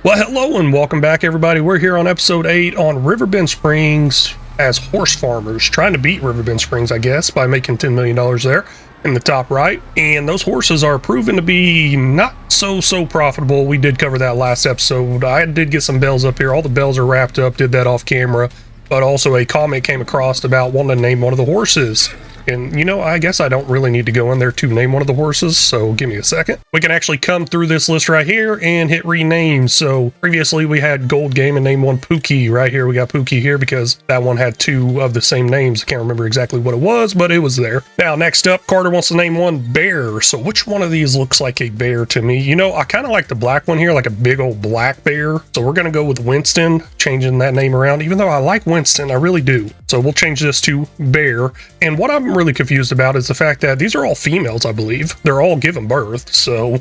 Well, hello and welcome back, everybody. We're here on episode 8 on Riverbend Springs as horse farmers, trying to beat Riverbend Springs, I guess, by making $10 million there in the top right. And those horses are proven to be not so profitable. We did cover that last episode. I did get some bells up here. All the bells are wrapped up, did that off camera. But also a comment came across about wanting to name one of the horses. And, you know, I guess I don't really need to go in there to name one of the horses, so give me a second. We can actually come through this list right here and hit rename. So previously we had Gold Game and name one Pookie. Right here we got Pookie here because that one had two of the same names. I can't remember exactly what it was, but it was there. Now, next up, Carter wants to name one Bear. So which one of these looks like a bear to me? You know, I kind of like the black one here, like a big old black bear. So we're going to go with Winston, changing that name around, even though I like Winston, I really do. So we'll change this to Bear. And what I'm really confused about is the fact that these are all females, I believe. They're all giving birth, so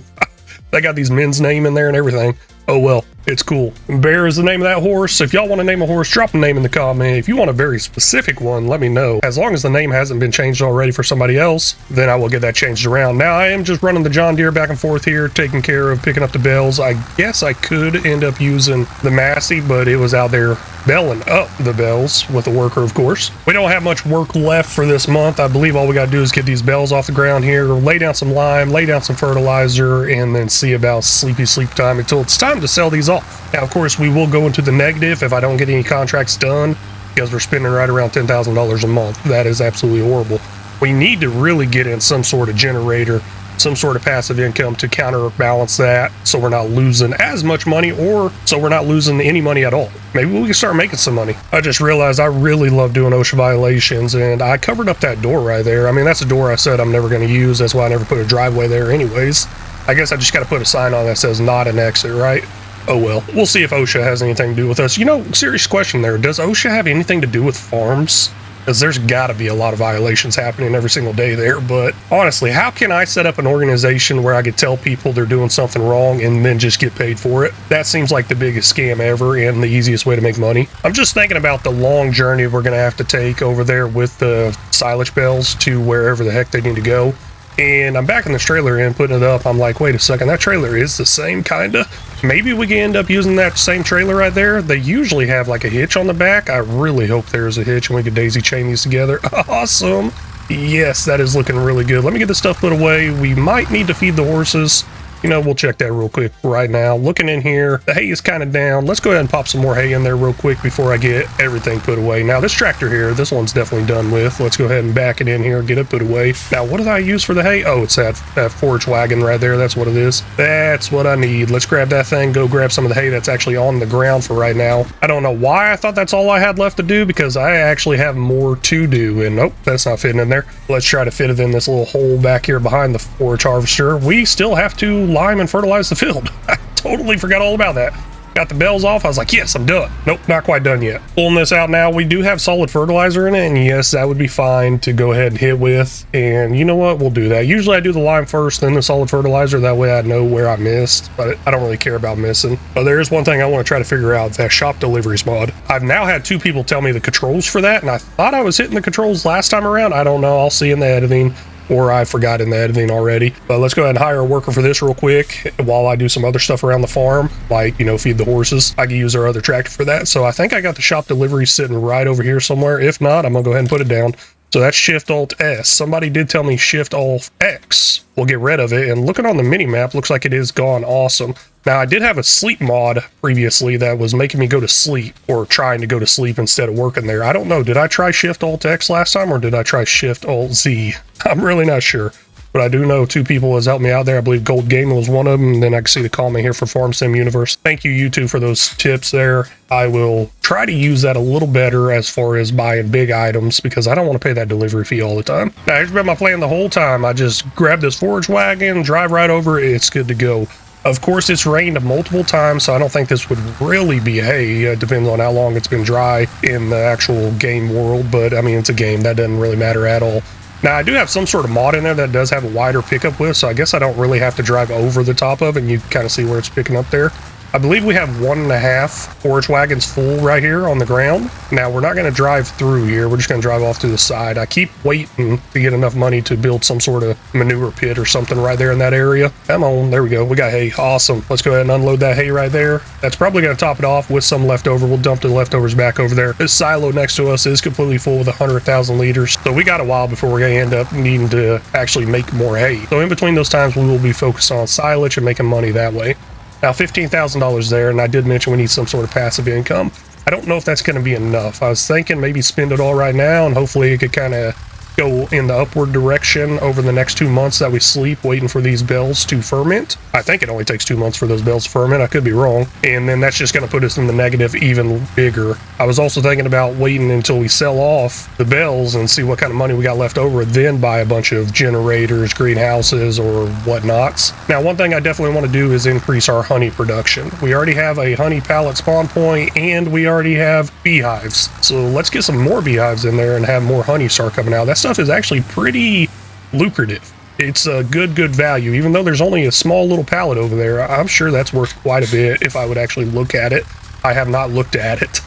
they got these men's name in there and everything. Oh well, it's cool. Bear is the name of that horse. If y'all want to name a horse, drop a name in the comment. If you want a very specific one, let me know. As long as the name hasn't been changed already for somebody else, then I will get that changed around. Now, I am just running the John Deere back and forth here, taking care of picking up the bells. I guess I could end up using the Massey, but it was out there belling up the bells with a worker, of course. We don't have much work left for this month. I believe all we got to do is get these bells off the ground here, lay down some lime, lay down some fertilizer, and then see about sleepy sleep time until it's time to sell these off. Now, of course, we will go into the negative if I don't get any contracts done because we're spending right around $10,000 a month. That is absolutely horrible. We need to really get in some sort of generator, some sort of passive income to counterbalance that so we're not losing as much money or so we're not losing any money at all. Maybe we can start making some money. I just realized I really love doing OSHA violations and I covered up that door right there. I mean, that's a door I said I'm never going to use. That's why I never put a driveway there anyways. I guess I just got to put a sign on that says not an exit, right? Oh well, we'll see if OSHA has anything to do with us. You know, serious question there. Does OSHA have anything to do with farms? Because there's got to be a lot of violations happening every single day there. But honestly, how can I set up an organization where I could tell people they're doing something wrong and then just get paid for it? That seems like the biggest scam ever and the easiest way to make money. I'm just thinking about the long journey we're going to have to take over there with the silage bells to wherever the heck they need to go. And I'm backing this trailer in, putting it up. I'm like, wait a second, that trailer is the same, kinda. Maybe we can end up using that same trailer right there. They usually have like a hitch on the back. I really hope there's a hitch and we can daisy chain these together. Awesome. Yes, that is looking really good. Let me get this stuff put away. We might need to feed the horses. You know, we'll check that real quick right now. Looking in here, the hay is kind of down. Let's go ahead and pop some more hay in there real quick before I get everything put away. Now, this tractor here, this one's definitely done with. Let's go ahead and back it in here, get it put away. Now, what did I use for the hay? Oh, it's that forage wagon right there. That's what it is. That's what I need. Let's grab that thing, go grab some of the hay that's actually on the ground for right now. I don't know why I thought that's all I had left to do because I actually have more to do. And nope, that's not fitting in there. Let's try to fit it in this little hole back here behind the forage harvester. We still have to lime and fertilize the field. I totally forgot all about that. Got the bells off. I was like, yes, I'm done. Nope, not quite done yet. Pulling this out now. We do have solid fertilizer in it, and yes, that would be fine to go ahead and hit with. And you know what? We'll do that. Usually I do the lime first, then the solid fertilizer. That way I know where I missed, but I don't really care about missing. But there is one thing I want to try to figure out, that shop deliveries mod. I've now had 2 people tell me the controls for that, and I thought I was hitting the controls last time around. I don't know. I'll see in the editing. Or I forgot in the editing already. But let's go ahead and hire a worker for this real quick while I do some other stuff around the farm, like, you know, feed the horses. I can use our other tractor for that. So I think I got the shop delivery sitting right over here somewhere. If not, I'm gonna go ahead and put it down. So that's Shift-Alt-S. Somebody did tell me Shift-Alt-X. We'll get rid of it. And looking on the mini-map, looks like it is gone. Awesome. Now, I did have a sleep mod previously that was making me go to sleep, or trying to go to sleep instead of working there. I don't know. Did I try Shift-Alt-X last time, or did I try Shift-Alt-Z? I'm really not sure. But I do know 2 people has helped me out there. I believe Gold Game was one of them. And then I can see the comment here for Farm Sim Universe. Thank you, YouTube, for those tips there. I will try to use that a little better as far as buying big items because I don't want to pay that delivery fee all the time. Now, here's been my plan the whole time. I just grab this forage wagon, drive right over. It's good to go. Of course, it's rained multiple times, so I don't think this would really be hay. It depends on how long it's been dry in the actual game world. But, I mean, it's a game. That doesn't really matter at all. Now, I do have some sort of mod in there that does have a wider pickup width, so I guess I don't really have to drive over the top of it, and you kind of see where it's picking up there. I believe we have 1.5 forage wagons full right here on the ground. Now, we're not going to drive through here. We're just going to drive off to the side. I keep waiting to get enough money to build some sort of manure pit or something right there in that area. Come on, there we go. We got hay. Awesome. Let's go ahead and unload that hay right there. That's probably going to top it off with some leftover. We'll dump the leftovers back over there. This silo next to us is completely full with 100,000 liters. So we got a while before we're going to end up needing to actually make more hay. So in between those times, we will be focused on silage and making money that way. Now, $15,000 there, and I did mention we need some sort of passive income. I don't know if that's going to be enough. I was thinking maybe spend it all right now, and hopefully it could kind of go in the upward direction over the next 2 months that we sleep waiting for these bells to ferment. I think it only takes 2 months for those bells to ferment. I could be wrong. And then that's just going to put us in the negative even bigger. I was also thinking about waiting until we sell off the bells and see what kind of money we got left over, then buy a bunch of generators, greenhouses, or whatnots. Now, one thing I definitely want to do is increase our honey production. We already have a honey pallet spawn point, and we already have beehives. So let's get some more beehives in there and have more honey start coming out. That stuff is actually pretty lucrative. It's a good value. Even though there's only a small little pallet over there, I'm sure that's worth quite a bit if I would actually look at it. I have not looked at it.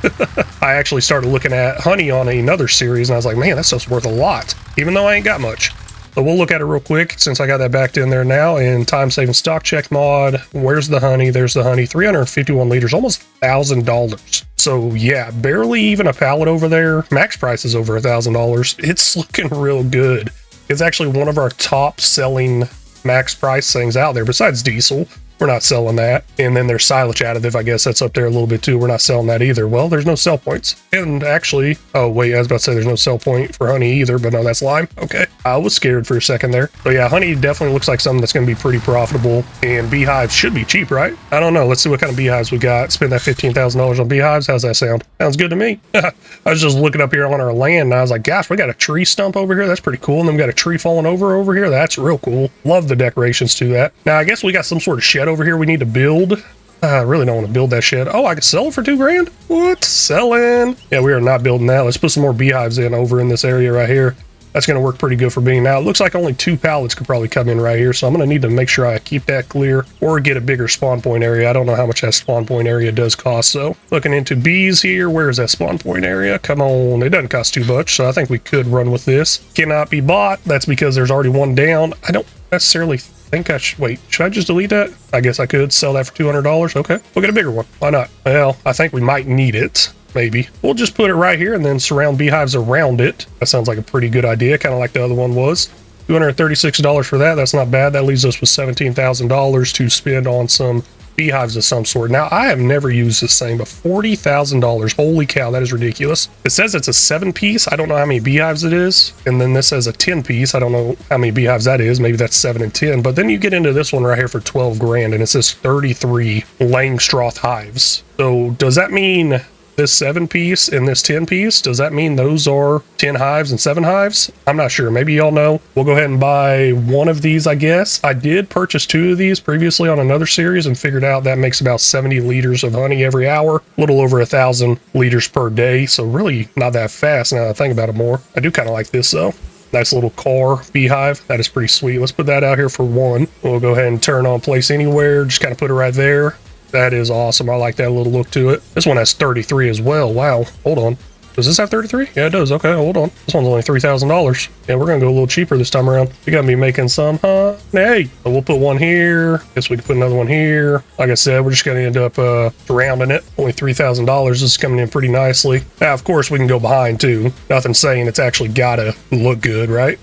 I actually started looking at honey on another series, and I was like, man, that stuff's worth a lot, even though I ain't got much. So we'll look at it real quick since I got that backed in there now. In time saving stock check mod, where's the honey? There's the honey. 351 liters, almost $1,000. So yeah, barely even a pallet over there. Max price is over $1,000. It's looking real good. It's actually one of our top selling max price things out there besides diesel. We're not selling that. And then there's silage additive. I guess that's up there a little bit too. We're not selling that either. Well, there's no sell points. And actually, oh wait, I was about to say there's no sell point for honey either, but no, that's lime. Okay. I was scared for a second there. So yeah, honey definitely looks like something that's going to be pretty profitable, and beehives should be cheap, right? I don't know. Let's see what kind of beehives we got. Spend that $15,000 on beehives. How's that sound? Sounds good to me. I was just looking up here on our land, and I was like, gosh, we got a tree stump over here. That's pretty cool. And then we got a tree falling over here. That's real cool. Love the decorations to that. Now, I guess we got some sort of shed over here we need to build. I really don't want to build that shed. Oh, I could sell it for $2,000? What? Selling? Yeah, we are not building that. Let's put some more beehives in over in this area right here. That's going to work pretty good for being. Now, it looks like only 2 pallets could probably come in right here, so I'm going to need to make sure I keep that clear or get a bigger spawn point area. I don't know how much that spawn point area does cost, so looking into bees here. Where is that spawn point area? Come on, it doesn't cost too much, so I think we could run with this. Cannot be bought. That's because there's already one down. I don't necessarily think I should. Wait, should I just delete that? I guess I could sell that for $200. Okay, we'll get a bigger one. Why not? Well, I think we might need it. Maybe we'll just put it right here and then surround beehives around it. That sounds like a pretty good idea, kind of like the other one was. $236 for that. That's not bad. That leaves us with $17,000 to spend on some beehives of some sort. Now, I have never used this thing, but $40,000. Holy cow, that is ridiculous. It says it's a 7-piece. I don't know how many beehives it is. And then this says a 10-piece. I don't know how many beehives that is. Maybe that's 7 and 10. But then you get into this one right here for $12,000, and it says 33 Langstroth hives. So does that mean this 7-piece and this 10-piece, does that mean those are 10 hives and 7 hives? I'm not sure. Maybe y'all know. We'll go ahead and buy one of these, I guess. I did purchase 2 of these previously on another series and figured out that makes about 70 liters of honey every hour, a little over 1,000 liters per day. So really not that fast now that I think about it more. I do kind of like this though. Nice little car beehive. That is pretty sweet. Let's put that out here for 1. We'll go ahead and turn on place anywhere. Just kind of put it right there. That is awesome. I like that little look to it. This one has 33 as well. Wow. Hold on. Does this have 33? Yeah, it does. Okay, hold on. This one's only $3,000. Yeah, we're going to go a little cheaper this time around. We got to be making some, huh? Hey, so we'll put one here. Guess we can put another one here. Like I said, we're just going to end up surrounding it. Only $3,000. This is coming in pretty nicely. Now, of course, we can go behind too. Nothing saying it's actually got to look good, right?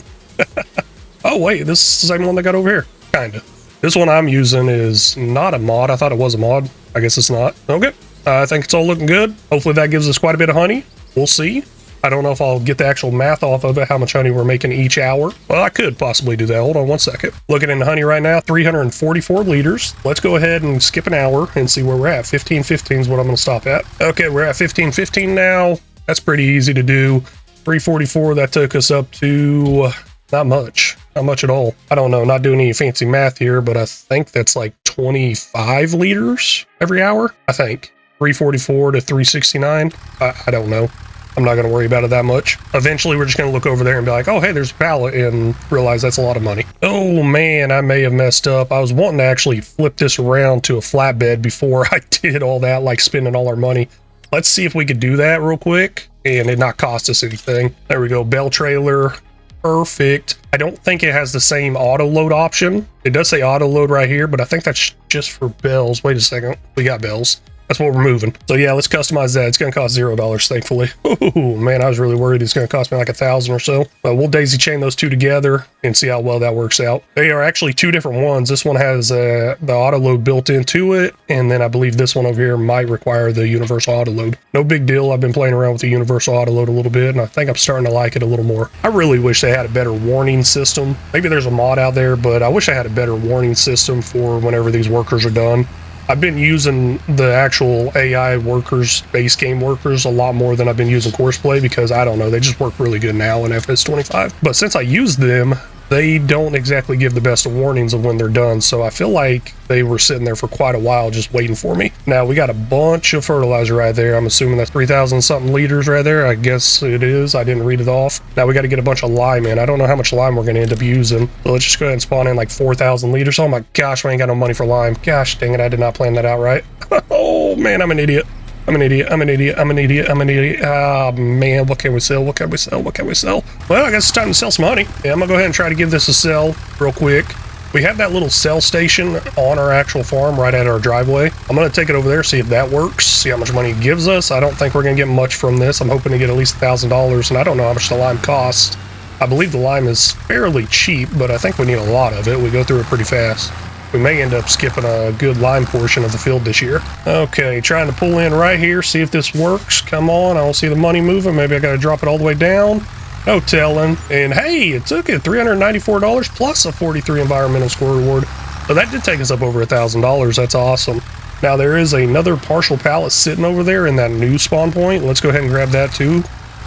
Oh, wait, this is the same one that got over here. Kind of. This one I'm using is not a mod. I thought it was a mod. I guess it's not. Okay. I think it's all looking good. Hopefully that gives us quite a bit of honey. We'll see. I don't know if I'll get the actual math off of it, how much honey we're making each hour. Well, I could possibly do that. Hold on one second. Looking into honey right now, 344 liters. Let's go ahead and skip an hour and see where we're at. 1515 is what I'm going to stop at. Okay, we're at 1515 now. That's pretty easy to do. 344, that took us up to not much. Not much at all. I don't know, not doing any fancy math here, but I think that's like 25 liters every hour. I think 344 to 369. I don't know. I'm not going to worry about it that much. Eventually, we're just going to look over there and be like, oh, hey, there's a pallet, and realize that's a lot of money. Oh, man, I may have messed up. I was wanting to actually flip this around to a flatbed before I did all that, like spending all our money. Let's see if we could do that real quick and it not cost us anything. There we go. Bell trailer. Perfect. I don't think it has the same auto load option. It does say auto load right here, but I think that's just for bells. Wait a second. We got bells. That's what we're moving. So yeah, let's customize that. It's going to cost $0, thankfully. Oh man, I was really worried it's going to cost me like $1,000 or so. But we'll daisy chain those two together and see how well that works out. They are actually two different ones. This one has the auto load built into it, and then I believe this one over here might require the universal auto load. No big deal. I've been playing around with the universal auto load a little bit, and I think I'm starting to like it a little more. I really wish they had a better warning system. Maybe there's a mod out there, but I wish I had a better warning system for whenever these workers are done. I've been using the actual AI workers, base game workers, a lot more than I've been using Courseplay because, I don't know, they just work really good now in FS25. But since I use them, they don't exactly give the best of warnings of when they're done, so I feel like they were sitting there for quite a while just waiting for me. Now, we got a bunch of fertilizer right there. I'm assuming that's 3,000 something liters right there. I guess it is. I didn't read it off. Now, we got to get a bunch of lime in. I don't know how much lime we're going to end up using, so let's just go ahead and spawn in like 4,000 liters. Oh my gosh, we ain't got no money for lime. Gosh dang it, I did not plan that out right. Oh man, I'm an idiot. I'm an idiot. I'm an idiot. I'm an idiot. I'm an idiot. Ah, man, what can we sell? What can we sell? What can we sell? Well, I guess it's time to sell some honey. Yeah, I'm gonna go ahead and try to give this a sell real quick. We have that little sell station on our actual farm right at our driveway. I'm gonna take it over there, see if that works, see how much money it gives us. I don't think we're gonna get much from this. I'm hoping to get at least $1,000, and I don't know how much the lime costs. I believe the lime is fairly cheap, but I think we need a lot of it. We go through it pretty fast. We may end up skipping a good lime portion of the field this year. Okay, trying to pull in right here, see if this works. Come on, I don't see the money moving. Maybe I gotta drop it all the way down. No telling. And hey, it took it $394 plus a 43 environmental score reward. So that did take us up over $1,000. That's awesome. Now there is another partial pallet sitting over there in that new spawn point. Let's go ahead and grab that too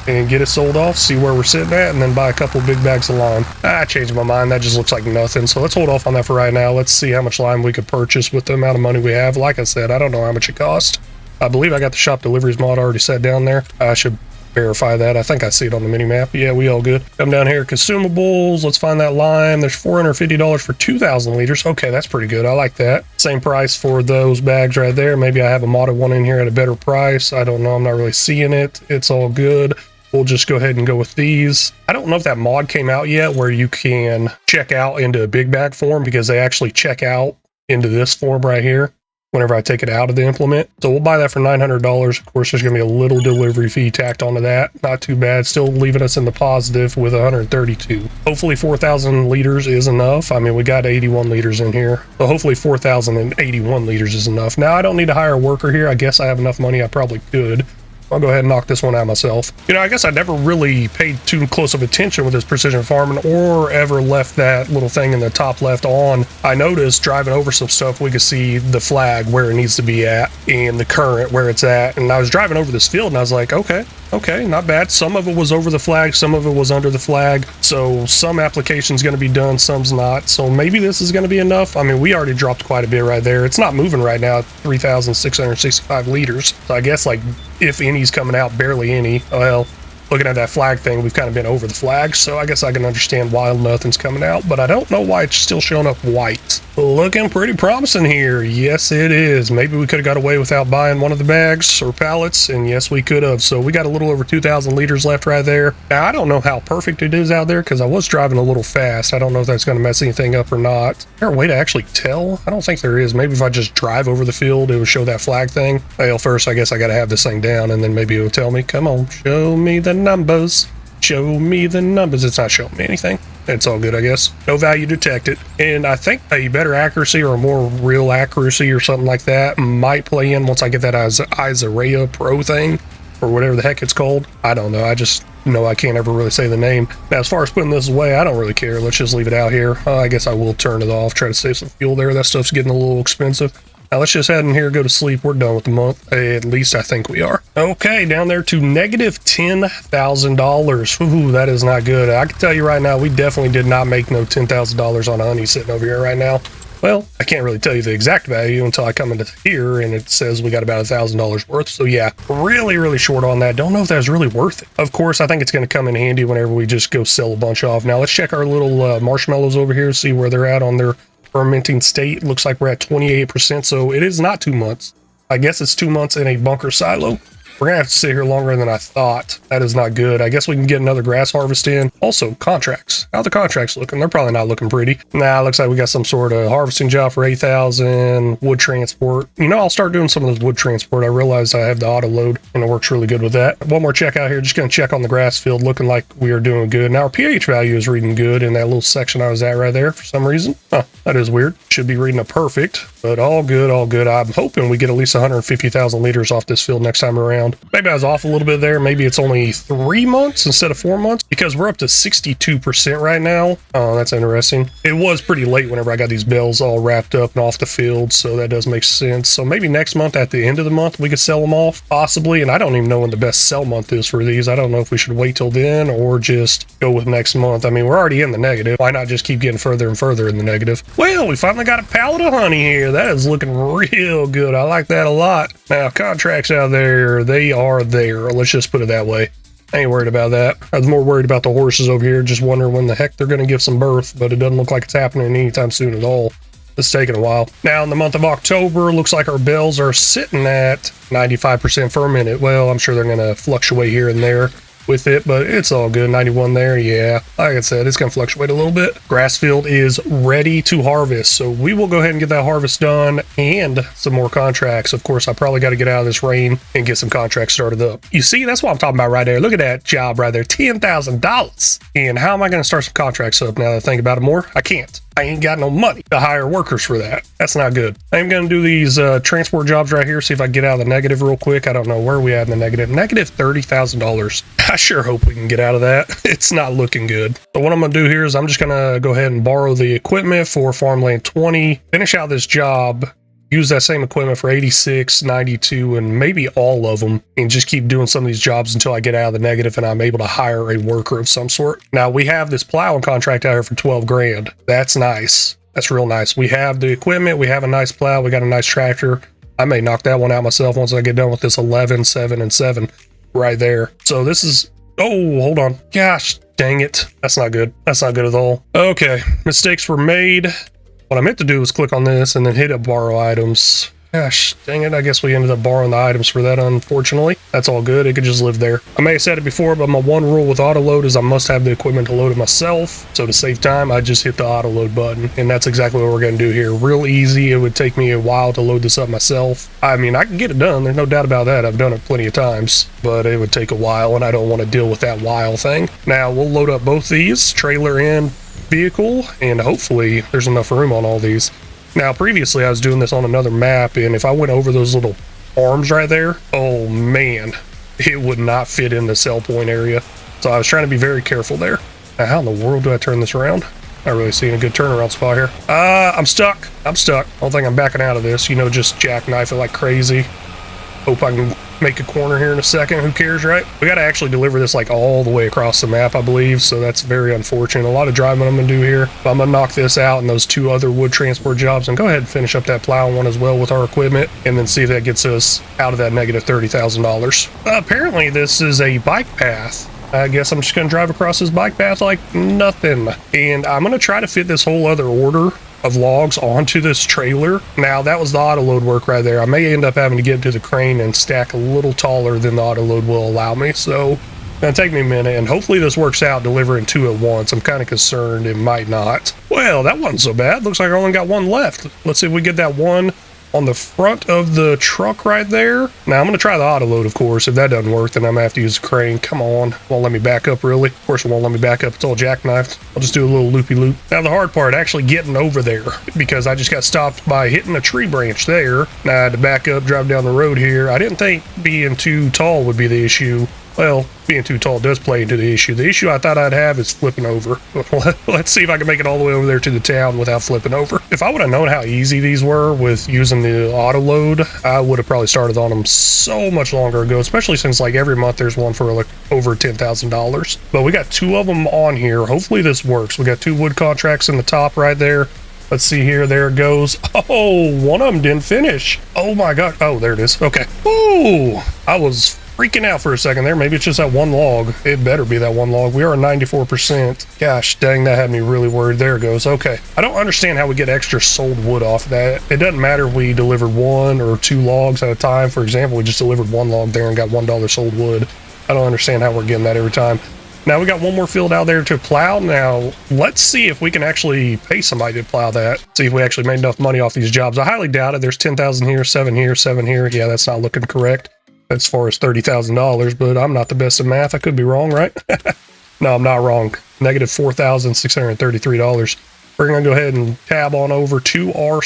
and get it sold off, see where we're sitting at, and then buy a couple of big bags of lime. I changed my mind. That just looks like nothing. So let's hold off on that for right now. Let's see how much lime we could purchase with the amount of money we have. Like I said, I don't know how much it cost. I believe I got the shop deliveries mod already set down there. I should verify that. I think I see it on the mini map. Yeah, we all good. Come down here, consumables. Let's find that lime. There's $450 for 2,000 liters. Okay, that's pretty good. I like that. Same price for those bags right there. Maybe I have a modded one in here at a better price. I don't know. I'm not really seeing it. It's all good. We'll just go ahead and go with these. I don't know if that mod came out yet where you can check out into a big bag form, because they actually check out into this form right here whenever I take it out of the implement. So we'll buy that for $900. Of course, there's going to be a little delivery fee tacked onto that. Not too bad. Still leaving us in the positive with 132. Hopefully 4,000 liters is enough. I mean, we got 81 liters in here. So hopefully 4,081 liters is enough. Now, I don't need to hire a worker here. I guess I have enough money. I probably could. I'll go ahead and knock this one out myself. You know, I guess I never really paid too close of attention with this precision farming, or ever left that little thing in the top left on. I noticed driving over some stuff, we could see the flag where it needs to be at and the current where it's at. And I was driving over this field and I was like, okay, not bad. Some of it was over the flag, some of it was under the flag. So some application's going to be done, some's not. So maybe this is going to be enough. I mean, we already dropped quite a bit right there. It's not moving right now, 3,665 liters. So I guess, like, if any's coming out, barely any. Well, looking at that flag thing, we've kind of been over the flag, so I guess I can understand why nothing's coming out, but I don't know why it's still showing up white. Looking pretty promising here. Yes, it is. Maybe we could have got away without buying one of the bags or pallets, and yes, we could have. So we got a little over 2,000 liters left right there. Now, I don't know how perfect it is out there, because I was driving a little fast. I don't know if that's going to mess anything up or not. Is there a way to actually tell? I don't think there is. Maybe if I just drive over the field, it would show that flag thing. Well, first, I guess I got to have this thing down, and then maybe it will tell me, come on, show me the numbers. Show me the numbers. It's not showing me anything. It's all good, I guess. No value detected. And I think a better accuracy or a more real accuracy or something like that might play in once I get that Isarea Pro thing, or whatever the heck it's called. I don't know. I just know I can't ever really say the name. Now, as far as putting this away, I don't really care. Let's just leave it out here. I guess I will turn it off. Try to save some fuel there. That stuff's getting a little expensive. Now let's just head in here, go to sleep. We're done with the month. At least I think we are. Okay, down there to negative $10,000. Ooh, that is not good. I can tell you right now, we definitely did not make no $10,000 on honey sitting over here right now. Well, I can't really tell you the exact value until I come into here and it says we got about $1,000 worth. So yeah, really short on that. Don't know if that's really worth it. Of course, I think it's going to come in handy whenever we just go sell a bunch off. Now let's check our little marshmallows over here, see where they're at on their fermenting state. Looks like we're at 28%, so it is not 2 months. I guess it's 2 months in a bunker silo. We're gonna have to sit here longer than I thought. That is not good. I guess we can get another grass harvest in. Also, contracts. How are the contracts looking? They're probably not looking pretty. Nah, looks like we got some sort of harvesting job for 8,000. Wood transport. You know, I'll start doing some of those wood transport. I realize I have the auto load and it works really good with that. One more check out here. Just gonna check on the grass field. Looking like we are doing good. Now our pH value is reading good in that little section I was at right there for some reason. Huh, that is weird. Should be reading a perfect, but all good, all good. I'm hoping we get at least 150,000 liters off this field next time around. Maybe I was off a little bit there. Maybe it's only 3 months instead of 4 months because we're up to 62% right now. Oh, that's interesting. It was pretty late whenever I got these bales all wrapped up and off the field, so that does make sense. So maybe next month at the end of the month we could sell them off, possibly. And I don't even know when the best sell month is for these. I don't know if we should wait till then or just go with next month. I mean, we're already in the negative. Why not just keep getting further and further in the negative? Well, we finally got a pallet of honey here. That is looking real good. I like that a lot. Now, contracts out there, they are there. Let's just put it that way. I ain't worried about that. I was more worried about the horses over here, just wondering when the heck they're going to give some birth, but it doesn't look like it's happening anytime soon at all. It's taking a while. Now, in the month of October, looks like our bales are sitting at 95% fermented. Well, I'm sure they're going to fluctuate here and there with it, but it's all good. 91 there. Yeah, like I said, it's gonna fluctuate a little bit. Grass field is ready to harvest, so we will go ahead and get that harvest done and some more contracts. Of course, I probably got to get out of this rain and get some contracts started up. You see, that's what I'm talking about right there. Look at that job right there, $10,000. And how am I going to start some contracts up now that I think about it more? I can't. I ain't got no money to hire workers for that. That's not good. I'm going to do these transport jobs right here, see if I can get out of the negative real quick. I don't know where we at in the negative. Negative $30,000. I sure hope we can get out of that. It's not looking good. So what I'm going to do here is I'm just going to go ahead and borrow the equipment for farmland 20, finish out this job, use that same equipment for 86, 92, and maybe all of them, and just keep doing some of these jobs until I get out of the negative and I'm able to hire a worker of some sort. Now, we have this plowing contract out here for 12 grand. That's nice. That's real nice. We have the equipment. We have a nice plow. We got a nice tractor. I may knock that one out myself once I get done with this 11, 7, and 7 right there. So this is... Oh, hold on. Gosh, dang it. That's not good. That's not good at all. Okay, mistakes were made. What I meant to do was click on this and then hit up borrow items. Gosh, dang it. I guess we ended up borrowing the items for that, unfortunately. That's all good. It could just live there. I may have said it before, but my one rule with auto load is I must have the equipment to load it myself. So to save time, I just hit the auto load button. And that's exactly what we're going to do here. Real easy. It would take me a while to load this up myself. I mean, I can get it done. There's no doubt about that. I've done it plenty of times, but it would take a while and I don't want to deal with that while thing. Now we'll load up both these, trailer and vehicle, and hopefully there's enough room on all these. Now, previously I was doing this on another map, and if I went over those little arms right there, oh man, it would not fit in the sell point area. So I was trying to be very careful there. Now, how in the world do I turn this around? Not really seeing a good turnaround spot here. I'm stuck. I'm stuck. I don't think I'm backing out of this. You know, just jackknife it like crazy. Hope I can make a corner here in a second. Who cares, right? We got to actually deliver this like all the way across the map, I believe. So that's very unfortunate. A lot of driving I'm going to do here. But I'm going to knock this out and those two other wood transport jobs and go ahead and finish up that plow one as well with our equipment and then see if that gets us out of that negative $30,000. Apparently, this is a bike path. I guess I'm just going to drive across this bike path like nothing. And I'm going to try to fit this whole other order of logs onto this trailer. Now, that was the auto load work right there. I may end up having to get to the crane and stack a little taller than the auto load will allow me. So it's going to take me a minute, and hopefully this works out delivering two at once. I'm kind of concerned it might not. Well, that wasn't so bad. Looks like I only got one left. Let's see if we get that one on the front of the truck right there. Now, I'm going to try the auto load, of course. If that doesn't work, then I'm going to have to use the crane. Come on. Won't let me back up, really. Of course, it won't let me back up. It's all jackknifed. I'll just do a little loopy-loop. Now, the hard part, actually getting over there, because I just got stopped by hitting a tree branch there. Now, I had to back up, drive down the road here. I didn't think being too tall would be the issue. Well, being too tall does play into the issue. The issue I thought I'd have is flipping over. Let's see if I can make it all the way over there to the town without flipping over. If I would have known how easy these were with using the auto load, I would have probably started on them so much longer ago, especially since like every month there's one for like over $10,000. But we got two of them on here. Hopefully this works. We got two wood contracts in the top right there. Let's see here. There it goes. Oh, one of them didn't finish. Oh my God. Oh, there it is. Okay. Ooh, I was freaking out for a second there. Maybe it's just that one log. It better be that one log. We are at 94%. Gosh dang, that had me really worried. There it goes. Okay. I don't understand how we get extra sold wood off that. It doesn't matter if we delivered 1 or 2 logs at a time. For example, we just delivered 1 log there and got $1 sold wood. I don't understand how we're getting that every time. Now we got one more field out there to plow. Now let's see if we can actually pay somebody to plow that. See if we actually made enough money off these jobs. I highly doubt it. There's 10,000 here, 7 here, 7 here. Yeah, that's not looking correct as far as $30,000, but I'm not the best at math. I could be wrong, right? No, I'm not wrong. Negative $4,633. We're going to go ahead and tab on over to our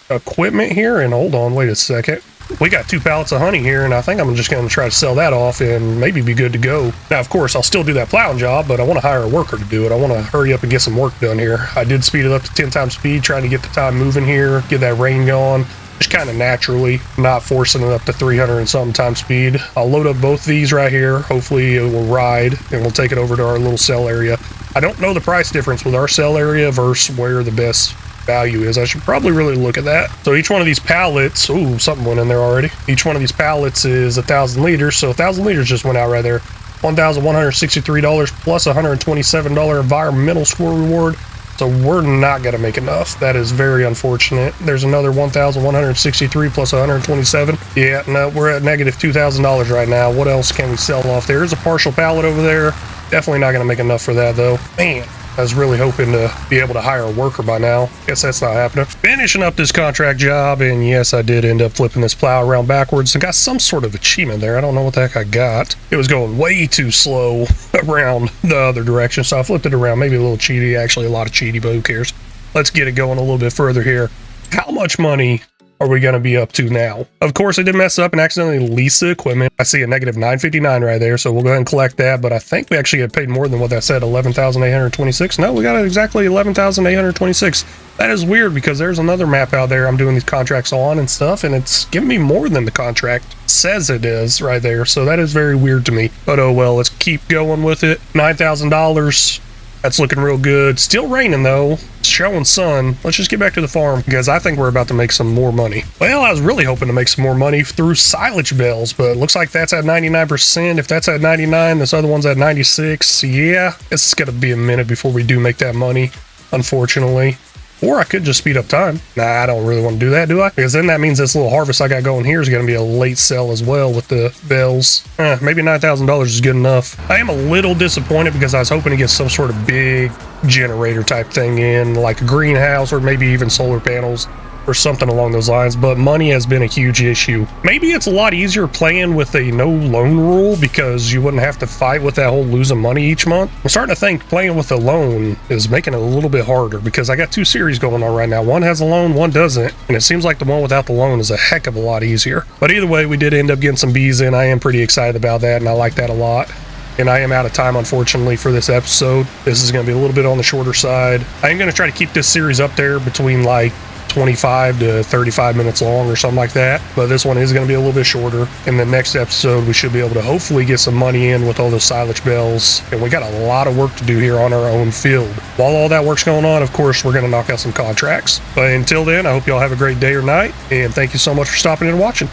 equipment here. And hold on, wait a second. We got 2 pallets of honey here, and I think I'm just going to try to sell that off and maybe be good to go. Now, of course, I'll still do that plowing job, but I want to hire a worker to do it. I want to hurry up and get some work done here. I did speed it up to 10 times speed, trying to get the time moving here, get that rain going, just kind of naturally, not forcing it up to 300 and something times speed. I'll load up both these right here. Hopefully it will ride, and we'll take it over to our little sell area. I don't know the price difference with our sell area versus where the best value is. I should probably really look at that. So each one of these pallets, ooh, something went in there already. Each one of these pallets is 1,000 liters. So 1,000 liters just went out right there. $1,163 plus $127 environmental score reward. So we're not going to make enough. That is very unfortunate. There's another 1,163 plus 127. Yeah, no, we're at negative $2,000 right now. What else can we sell off? There's a partial pallet over there. Definitely not going to make enough for that though. Man, I was really hoping to be able to hire a worker by now. Guess that's not happening. Finishing up this contract job, and yes, I did end up flipping this plow around backwards and got some sort of achievement there. I don't know what the heck I got. It was going way too slow around the other direction, so I flipped it around. Maybe a little cheaty, actually a lot of cheaty, but who cares? Let's get it going a little bit further here. How much money are we going to be up to now? Of course, I did mess up and accidentally lease the equipment. I see a negative 959 right there, so we'll go ahead and collect that, but I think we actually get paid more than what that said, 11,826. No, we got exactly 11,826. That is weird because there's another map out there I'm doing these contracts on and stuff, and it's giving me more than the contract says it is right there, so that is very weird to me. But oh well, let's keep going with it. $9,000. That's looking real good. Still raining though. It's showing sun. Let's just get back to the farm because I think we're about to make some more money. Well, I was really hoping to make some more money through silage bales, but it looks like that's at 99%. If that's at 99, this other one's at 96. Yeah, it's gonna be a minute before we do make that money, unfortunately. Or I could just speed up time. Nah, I don't really want to do that, do I? Because then that means this little harvest I got going here is going to be a late sell as well with the bells. Maybe $9,000 is good enough. I am a little disappointed because I was hoping to get some sort of big generator type thing in, like a greenhouse or maybe even solar panels or something along those lines, but money has been a huge issue. Maybe it's a lot easier playing with a no loan rule because you wouldn't have to fight with that whole losing money each month. I'm starting to think playing with a loan is making it a little bit harder because I got 2 series going on right now. One has a loan, one doesn't, and it seems like the one without the loan is a heck of a lot easier. But either way, we did end up getting some bees in. I am pretty excited about that, and I like that a lot. And I am out of time, unfortunately, for this episode. This is going to be a little bit on the shorter side. I am going to try to keep this series up there between like 25 to 35 minutes long or something like that, but this one is going to be a little bit shorter. In the next episode, we should be able to hopefully get some money in with all those silage bells, and we got a lot of work to do here on our own field. While all that work's going on, of course, we're going to knock out some contracts. But until then, I hope y'all have a great day or night, and thank you so much for stopping in and watching.